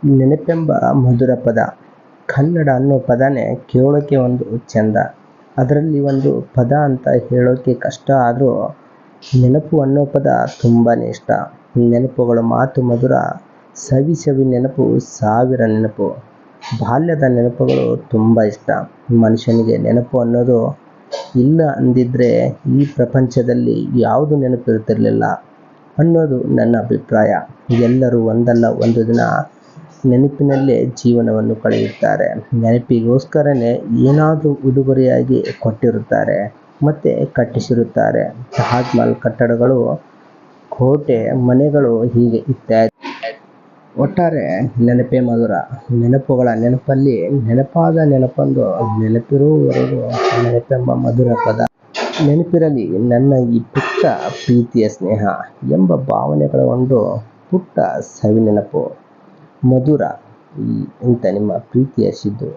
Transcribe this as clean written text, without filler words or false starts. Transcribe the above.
ನೆನಪೆಂಬ ಮಧುರ ಪದ. ಕನ್ನಡ ಅನ್ನೋ ಪದನೇ ಕೇಳೋಕೆ ಒಂದು ಚೆಂದ. ಅದರಲ್ಲಿ ಒಂದು ಪದ ಅಂತ ಹೇಳೋಕೆ ಕಷ್ಟ ಆದರೂ ನೆನಪು ಅನ್ನೋ ಪದ ತುಂಬಾ ಇಷ್ಟ. ನೆನಪುಗಳು ಮಾತು ಮಧುರ, ಸವಿ ಸವಿ ನೆನಪು ಸಾವಿರ ನೆನಪು. ಬಾಲ್ಯದ ನೆನಪುಗಳು ತುಂಬ ಇಷ್ಟ. ಮನುಷ್ಯನಿಗೆ ನೆನಪು ಅನ್ನೋದು ಇಲ್ಲ ಅಂದಿದ್ರೆ ಈ ಪ್ರಪಂಚದಲ್ಲಿ ಯಾವುದು ನೆನಪಿರ್ತಿರ್ಲಿಲ್ಲ ಅನ್ನೋದು ನನ್ನ ಅಭಿಪ್ರಾಯ. ಎಲ್ಲರೂ ಒಂದಲ್ಲ ಒಂದು ದಿನ ನೆನಪಿನಲ್ಲೇ ಜೀವನವನ್ನು ಕಳೆಯುತ್ತಾರೆ. ನೆನಪಿಗೋಸ್ಕರನೇ ಏನಾದರೂ ಉಡುಗೊರೆಯಾಗಿ ಕೊಟ್ಟಿರುತ್ತಾರೆ, ಮತ್ತೆ ಕಟ್ಟಿಸಿರುತ್ತಾರೆ. ತಾಜ್ ಮಹಲ್ ಕಟ್ಟಡಗಳು, ಕೋಟೆ, ಮನೆಗಳು ಹೀಗೆ ಇತ್ಯಾದಿ. ಒಟ್ಟಾರೆ ನೆನಪೇ ಮಧುರ. ನೆನಪುಗಳ ನೆನಪಲ್ಲಿ ನೆನಪಾದ ನೆನಪೊಂದು ನೆನಪಿರುವವರೆಗೂ ನೆನಪೆಂಬ ಮಧುರ ಪದ ನೆನಪಿರಲಿ ನನ್ನ ಈ ಪುಟ್ಟ ಪ್ರೀತಿಯ ಸ್ನೇಹ ಎಂಬ ಭಾವನೆಗಳ ಒಂದು ಪುಟ್ಟ ಸವಿ ನೆನಪು. ಮಧುರ. ಇಂಥ ನಿಮ್ಮ ಪ್ರೀತಿಯ ಸಿದ್ದು.